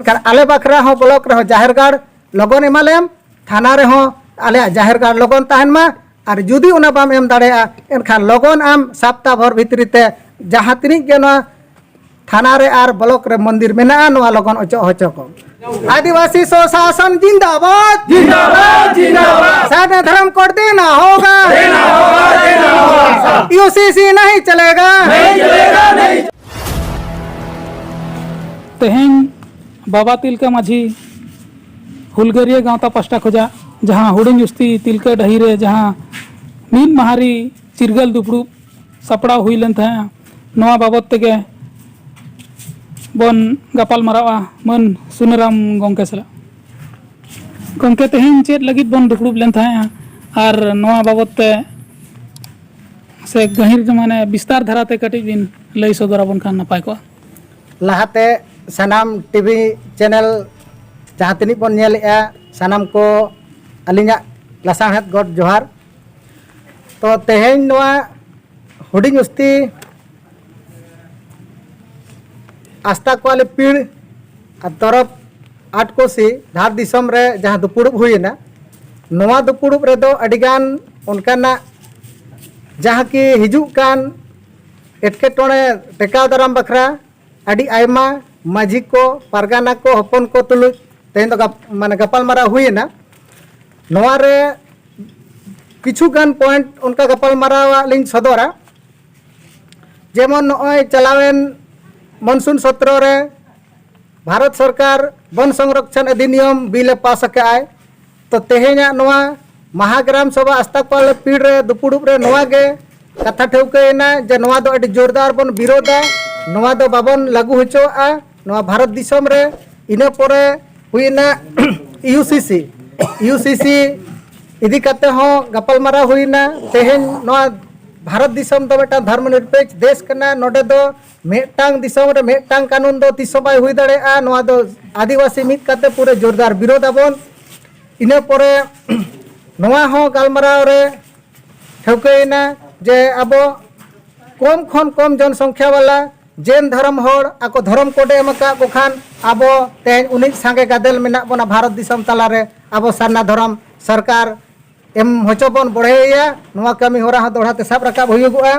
एनखान आले बखरा हो ब्लॉक रहो जाहेरगाड़ लगन एमालेम थाना रे हो आले जाहेरगाड़ लगन तहन मा और जुदी उना बाम एम दाड़ेया एनखान लगन आम सप्ताह भर भितरीते जहाँ तिनिक गे नोआ थाना रे आर ब्लॉक रे मंदिर मेना नोआ लगन ओचो होचो को आदिवासी स्वशासन जिंदाबाद जिंदाबाद जिंदाबाद साधना धर्म कोड देना होगा यूसीसी नहीं चलेगा नहीं। तेहें बाबा तिलका माझी हुलगरिया गाँवता पास्टा खोजा जहाँ हुडिंग जुस्ती तिलका डही रे जहाँ मीन महारी चिरगल दुपड़ू सपड़ा हुई लेन था नवा बाबत तेगे बन गपाल मरावा मन सुनराम गोंके सला गोंके तेहें चेत लगित बन दुपड़ू लेन था और नवा बाबत ते से गहिर जमाने विस्तार धराते कटी बिन लई सदरा बन खान नपाय को लहाते सनाम टीवी चैनल जहाँ तिनी बन नेलेआ सनाम को अलिंगा लसाहेद गॉड जोहार तो तेहें नोआ हुडिंग उस्ती आस्था कोले पीड़ तरफ आठ कोसी धार दिसम रे जहाँ दुपुड़ुब हुईना नोआ दुपुड़ुब रे दो अडिगान उनकाना जहाँ की हिजुक कान एटकेटोणे टेकाव दाराम बखरा अडी आयमा माझी को पारगाना को हपन को तुलु तेन तो माने गपाल मारा हुईना नोआ रे किछु गान पॉइंट उनका गपाल मारा लिंग सदरा जेमन नोय चलावेन मनसून सत्र रे भारत सरकार वन संरक्षण अधिनियम बिल पास आए तो तेहेना नोआ महाग्राम सभा आस्था कोले पीड़ रे दुपुड़ुब रे नोआ गे कथा ठेवकेना जे नोआ दो अडी जोरदार बन विरोधा नोआ दो बाबन लागू होचोआ नोआ भारत दिसम रे इना परे हुईना यूसीसी इदी कते हो गपाल मारा हुईना तेहेन नोआ भारत दिसम दो बेटा धर्मनिरपेक्ष देश कना नोडे दो मेटांग दिसम रे मेटांग कानून दो तिसो बाय हुई दाड़ेआ नोआ दो आदिवासी मित कते पूरे जोरदार विरोध आबन इना परे नोआ हो गालमाराव रे ठेवकेना जे आबो कम खन कम जनसंख्या वाला जैन धर्म होड़ आको धर्म कोडे एमका को खान आबो तेज उनिक सांगे गादेल मेना बना भारत दिसम तला रे आबो सारना धर्म सरकार एम होचोबन बढ़ेया नोआ कमी होरा हा दोड़ा ते साब रकाब हुयुगुआ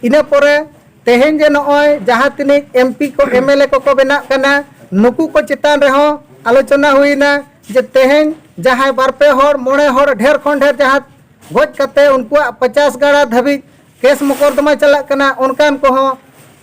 इना परे तेहें जे नोय जहाँ तिनिक एमपी को एमएलए को बेना कना नुकु को चितान रहो आलोचना हुईना जे तेहें जहाँ बारपे होड़ मोड़े होड़ ढेर खन ढेर जहाँ गोज कते उनको 50 गाड़ा धबी केस मुकदमा चला कना उनकान को हो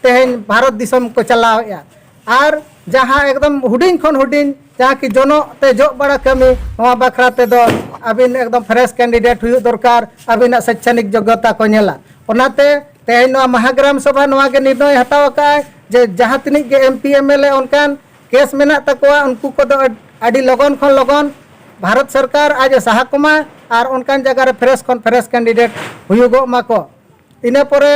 तेहें भारत दिसम को चलाया और जहाँ एकदम हुडिंग खन हुडिंग जहाँ की जोनो ते जो बड़ा कमी नोआ बखरा ते दो अबिन एकदम फ्रेश कैंडिडेट हुई दरकार अबिना शैक्षणिक योग्यता को नेला ओनाते तेहें नोआ महाग्राम सभा नोआ के निर्णय हताव का जे जहाँ तिनिक के एमपी एमएलए उनकान केस मेना तकवा उनको को दो अडी लगन खन लगन भारत सरकार आज सहाकुमा और उनकान जगह रे फ्रेश कैंडिडेट हुयुगो माको इना परे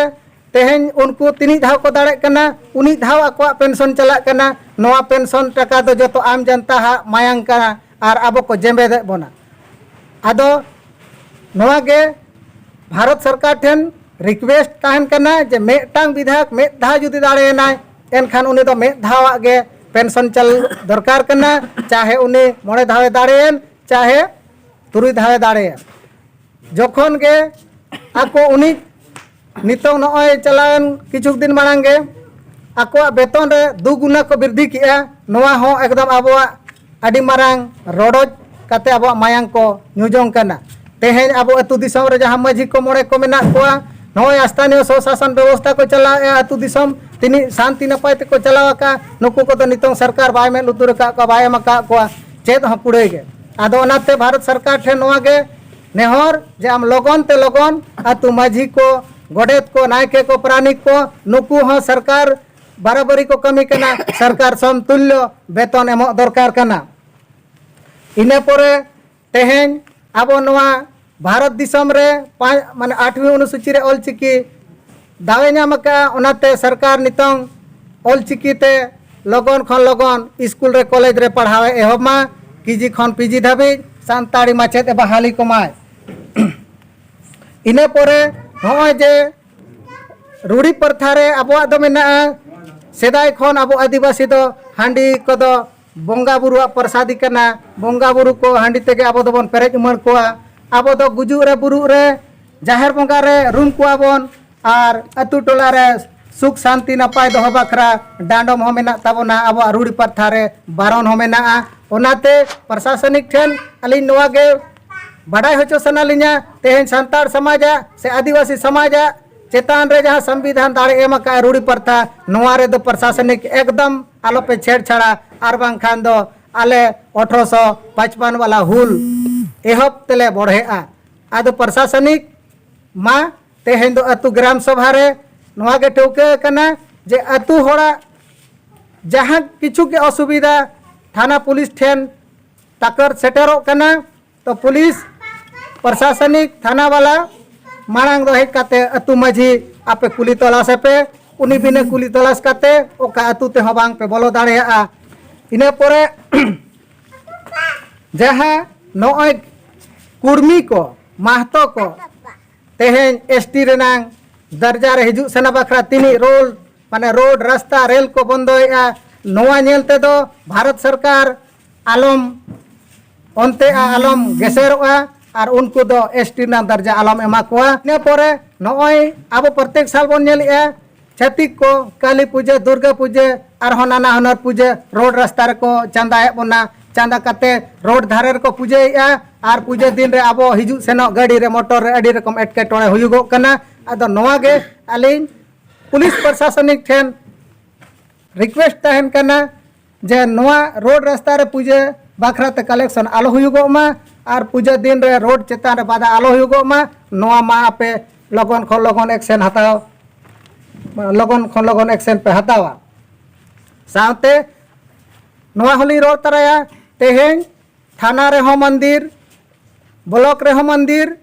तेहें उनको तिनी धाव को दाड़े कना उनी धाव आको पेंशन चला कना नोआ पेंशन टाका दो जो तो आम जनता हा मायांग कना और आबो को जेंबे दे बोना आदो नोआ गे भारत सरकार ठेन रिक्वेस्ट ताहन कना जे मेटांग विधायक मे धा जुदी दाड़े ना एनखान उनी दो मे धाव गे पेंशन चल दरकार कना चाहे उनी मोड़े धावे दाड़ेन चाहे तुरुई धावे दाड़े जखन गे आको उनी नितों नोय चलान किछु दिन मांगे आको बेतन रे 2 गुना को वृद्धि किया नोआ हो एकदम आबोआ अडी मारांग रोडोज कते आबो मायांग को न्यूजोंग कना तेहें आबो अतु दिसम रे जहां माझी को मोड़े को मेना कोआ नोय स्थानीय स्वशासन व्यवस्था को चला अतु दिसम तिनी शांति नपाय ते को चलावाका नुकु को तो नितों सरकार बाय में लुतुर का को बाय मका को चेत ह पुड़ेगे आदो ओनाते भारत सरकार ठे नोआ गे नेहर जे आम लगन ते लगन अतु माझी को गोडेत को नायके को प्राणिक को नुकु हो सरकार बराबरी को कमी कना सरकार समतुल्य वेतन एम दरकार कना इने परे तेहें आबो नोआ भारत दिसम रे माने 8वीं अनुसूची रे ऑलचिकी दावे नामका ओनाते सरकार नितंग ऑलचिकी ते लगन खन लगन स्कूल रे कॉलेज रे पढ़ावे एहमा केजी खन पीजी धाबी सानताड़ी माचेत ए बहाली कमाय इने परे होय जे रूढ़ी प्रथा रे आबोआ दो मेना सेदाय खन अब आदिवासी दो हांडी को दो बोंगा बुरुआ प्रसादी कना बोंगा बुरु को हांडी तेगे अब दोबन पेरेज उमर कोआ अब दो गुजु रे बुरु रे जाहेर बोंगा रे रूम कोआ बोन और अतु टोला रे सुख शांति नपाय दोह बखरा डांडम हो मेना ताबोना अब रूढ़ी प्रथा रे बारन हो मेना ओनाते प्रशासनिक ठेन अली नोआ गे बड़ाई होचो सनालिना तेहन संतार समाज से आदिवासी समाज चेतान रे जहाँ संविधान दाड़े एम का रूढ़ी प्रथा नोआ रे दो प्रशासनिक एकदम आलो पे छेड़छाड़ा आर बांग खान दो आले 1855 वाला हुल एहब तेले बढ़ेआ आदो प्रशासनिक मा तेहन दो अतु ग्राम सभा रे नोआ गे ठौके कना जे अतु होड़ा जहाँ किछु के असुविधा थाना पुलिस ठेन ताकर सेटेरो कना तो पुलिस प्रशासनिक थाना वाला मांग दो हेज काते अतु माझी आपे कुली तलाश पे उनी बिने कुली तलाश काते ओका अतु ते हबांग पे बोलो दाड़ेआ इने परे जहाँ नॉय कुर्मी को महतो को तेहेन एसटी रेनांग दर्जा रे हिजु सेना बखरा तिनी रोल माने रोड रास्ता रेल को बंदोया नोआ नेलते दो भारत सरकार आलम ओनते आलम गेसेरोआ और उनको दो एसटी ना दर्जा आलम एमा कोआ ने परे नॉय अब प्रत्येक साल बन नेलिया छतिक को काली पूजा दुर्गा पूजा और नाना हनर पूजा रोड रास्ता रे को चंदा बना चंदा काते रोड धारे को पूजा और पूजा दिन रे अब हिजु सेनो गाड़ी रे मोटर रे अडी रकम एटकेटोड़े हुयुगो कना अदो नोआ गे अलिन पुलिस प्रशासनिक ठेन रिक्वेस्ट तहन कना जे नोआ रोड रास्ता रे पूजा बाखरा ते कलेक्शन आलो हुयुगो मा और पूजा दिन रे रोड चेतान रे बाधा आलो हुयुगो मा नोआ मा आपे लगन खन लगन एक्शन हताओ लगन खन लगन एक्शन पे हतावा साउते नोआ होली रोड तराया तेहेन थाना रे हो मंदिर ब्लॉक रे हो मंदिर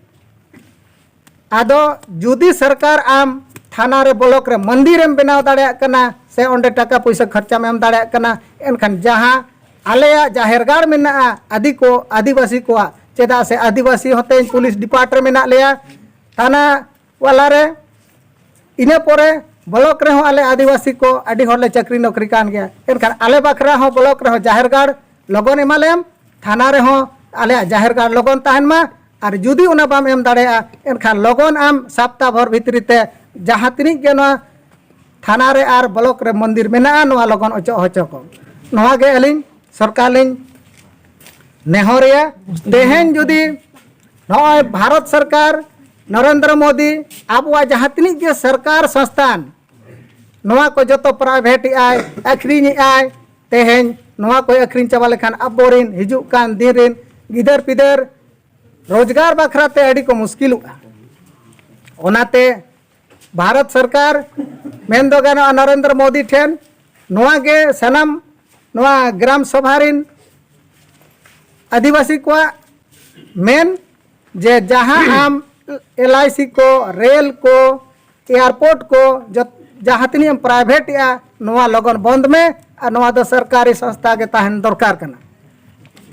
आदो जुदी सरकार आम थाना रे ब्लॉक रे मंदिर एम बनाव दाड़े कना से ओंडे टाका पैसा खर्चा में एम दाड़े कना एनखान जहाँ आलेया जाहेरगाड़ मेना आदि को आदिवासी को चेदा से आदिवासी होते पुलिस डिपार्टमेंट मेना लेया थाना वाला रे इने परे ब्लॉक रे हो आले आदिवासी को अडी होले चाकरी नौकरी कान गया एनखान आले बखरा हो ब्लॉक रे हो जाहेरगाड़ लगन एमालेम थाना रे हो आले जाहेरगाड़ लगन ताहन मा और जुदी उना बाम एम दाड़ेया एनखान लगन आम सप्ताह भर भितरी ते जहाँ तिनिक गे नोआ थाना रे आर ब्लॉक रे मंदिर मेना नोआ लगन अचो हचो को नोआ गे अलिन सरकार लिन नेहरिया तेहेन जुदी नोय भारत सरकार नरेंद्र मोदी आबुआ जहाँ तिनिक गे सरकार संस्थान नोआ को जतो प्राइवेट आय अखरीनी आय तेहेन नोआ को अखरीन चाबा लेखान अबोरिन हिजु कान दिन रिन गिदर पिदर रोजगार बखराते अड़ी को मुश्किलुआ ओनाते भारत सरकार मेन दो गानो नरेंद्र मोदी ठेन नोआ गे सनम नोआ ग्राम सभा रिन आदिवासी को मेन जे जहाँ आम LIC को रेल को एयरपोर्ट को जो जहाँ तीन प्राइवेट या नोआ लगन बंद में और नोआ दो सरकारी संस्था के तहन दरकार कना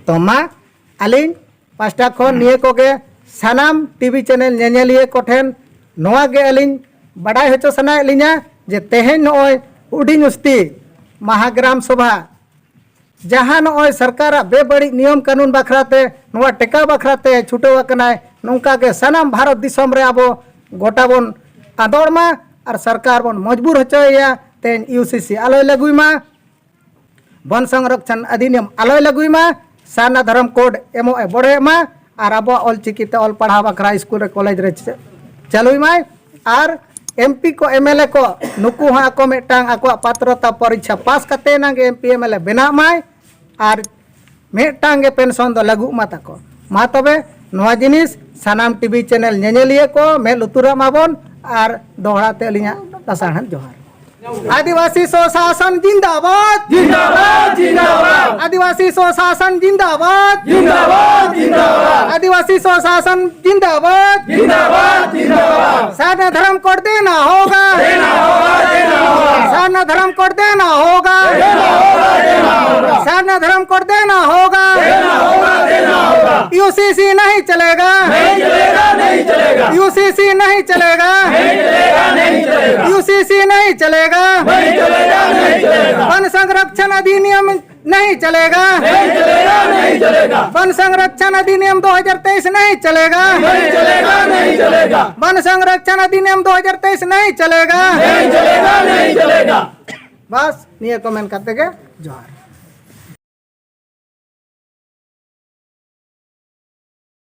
तो मा अलिन पास्टा खन निये को गे सनाम टीवी चैनल नेनेलिए को ठेन नोआ गे अलिन बड़ाई होचो सना लिना जे तेहेन नोय उडिंग उस्ती महाग्राम सभा जहाँ नोय सरकार बेबड़ी नियम कानून बखराते नोआ टेका बखराते छुटो कनाय नौका के सनाम भारत दिसम रे आबो गोटा बन आदोड़ मा और सरकार बन मजबूर होचोया तेन UCC आलोय लगुई मा वन संरक्षण अधिनियम आलोय लगुई मा सारना धर्म कोड एमओ बढ़े मा और अब ऑलचिकी ते ऑल पढ़ा बखरा स्कूल रे कॉलेज रे चालुई मा और MP को MLA को नुकु हाँ को मेटांग आको पात्रता परीक्षा पास करते ना गे MP MLA बना माय और मेटांग गे पेंशन दो लगु माता को मा तबे नोआ जिनिस सानाम टीवी चैनल नेनेलिए को मे लुतुरा माबन और दोहरा ते लिया तसाहन जोहार आदिवासी स्वशासन जिंदाबाद जिंदाबाद जिंदाबाद आदिवासी स्वशासन जिंदाबाद जिंदाबाद जिंदाबाद आदिवासी स्वशासन जिंदाबाद जिंदाबाद जिंदाबाद सारना धर्म कोड देना होगा सारना धर्म कोड देना होगा सारना धर्म कोड देना होगा यूसीसी नहीं चलेगा, नहीं चलेगा, नहीं चलेगा, यूसीसी नहीं चलेगा, नहीं चलेगा, नहीं चलेगा, यूसीसी नहीं चलेगा, नहीं चलेगा, नहीं चलेगा, वन संरक्षण अधिनियम नहीं चलेगा, नहीं चलेगा, नहीं चलेगा, वन संरक्षण अधिनियम 2023 नहीं चलेगा, नहीं चलेगा, नहीं चलेगा, वन संरक्षण अधिनियम 2023 नहीं चलेगा, नहीं चलेगा, नहीं चलेगा। बस निये कमेंट करते के जोहार।